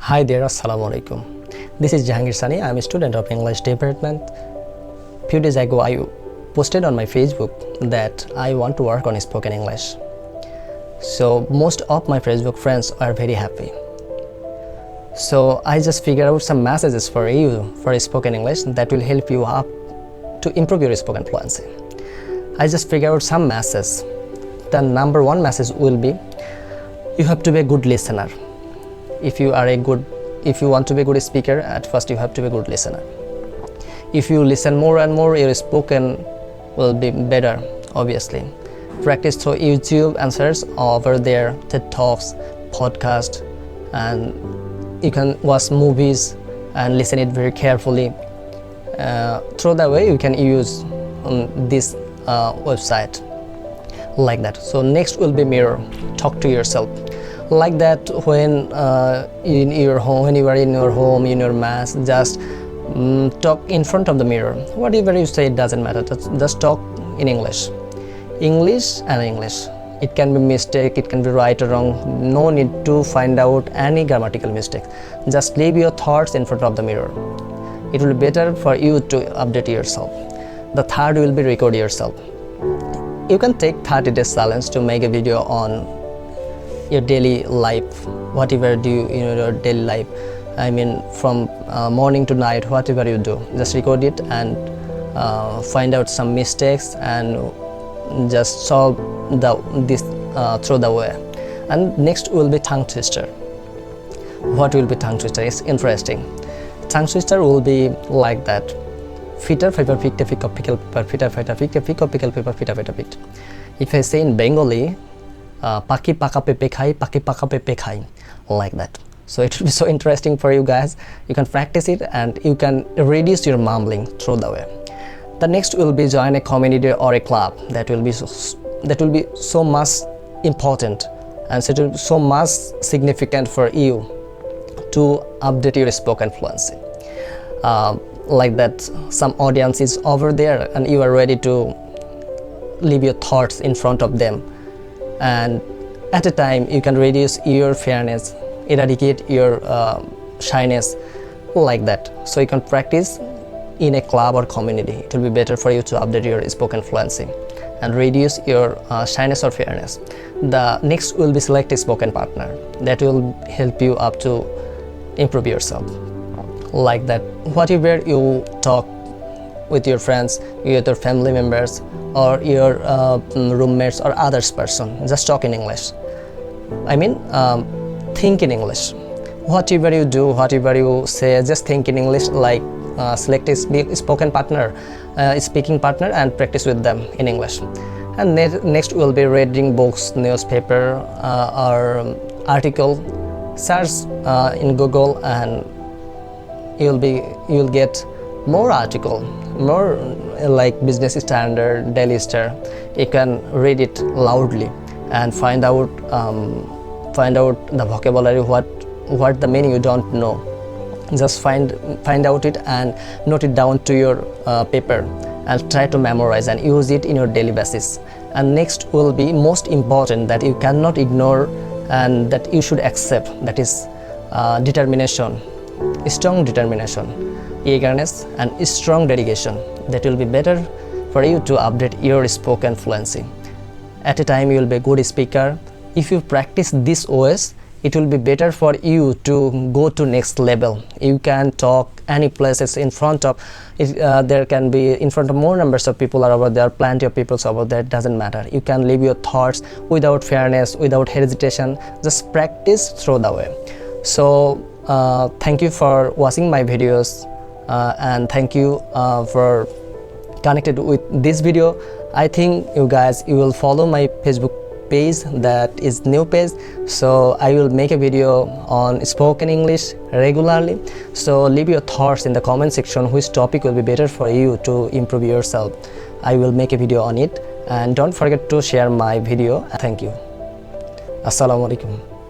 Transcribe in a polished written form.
Hi there, Assalamu alaikum. This is Jahangir Suny. I am a student of English department. Few days ago, I posted on my Facebook that I want to work on spoken English. So most of my Facebook friends are very happy. So I just figured out some messages for you for spoken English that will help you up to improve your spoken fluency. I just figured out some messages. The number one message will be, you have to be a good listener. If you want to be a good speaker, at first you have to be a good listener. If you listen more and more, your spoken will be better, obviously. Practice through YouTube answers over there, TED Talks, podcast, and you can watch movies and listen it very carefully. Through that way, you can use this website like that. So next will be mirror. Talk to yourself. Like that, when you are in your home, in your mass, just talk in front of the mirror. Whatever you say, it doesn't matter. Just talk in English. English and English. It can be mistake, it can be right or wrong. No need to find out any grammatical mistakes. Just leave your thoughts in front of the mirror. It will be better for you to update yourself. The third will be record yourself. You can take 30 days challenge to make a video on your daily life, whatever do you in your daily life. I mean, from morning to night, whatever you do, just record it and find out some mistakes and just solve this through the way. And next will be tongue twister. What will be tongue twister? It's interesting. Tongue twister will be like that. Fitter paper picked a pick of pickle paper, fitter fighter picked a pick of pickle paper, fitter fighter picked. If I say in Bengali, paki paka pepe khai, paki paka pepe khai, like that. So it will be so interesting for you guys. You can practice it and you can reduce your mumbling through the way. The next will be join a community or a club. That will be so much important, and so it will be so much significant for you to update your spoken fluency. Like that, some audience is over there and you are ready to leave your thoughts in front of them, and at a time you can reduce your fairness, eradicate your shyness, like that. So you can practice in a club or community. It will be better for you to update your spoken fluency and reduce your shyness or fairness. The next will be select a spoken partner. That will help you up to improve yourself. Like that, whatever you talk with your friends, with your family members, or your roommates or others person, just talk in English. I mean, think in English. Whatever you do, whatever you say, just think in English. Like select a spoken partner, speaking partner, and practice with them in English. And next will be reading books, newspaper, or article. Search in Google and you'll get more article, more like Business Standard, Daily Star. You can read it loudly and find out the vocabulary, what the meaning you don't know. Just find out it and note it down to your paper and try to memorize and use it in your daily basis. And next will be most important that you cannot ignore and that you should accept, that is determination, strong determination, eagerness, and strong dedication. That will be better for you to update your spoken fluency. At a time you will be a good speaker. If you practice this OS, it will be better for you to go to next level. You can talk any places in front of there can be in front of more numbers of people are over there, plenty of people over there, it doesn't matter. You can leave your thoughts without fairness, without hesitation. Just practice through the way. So thank you for watching my videos, and thank you for connected with this video. I think you will follow my Facebook page, that is new page. So I will make a video on spoken English regularly. So leave your thoughts in the comment section which topic will be better for you to improve yourself. I will make a video on it, and don't forget to share my video. Thank you. Assalamu alaikum.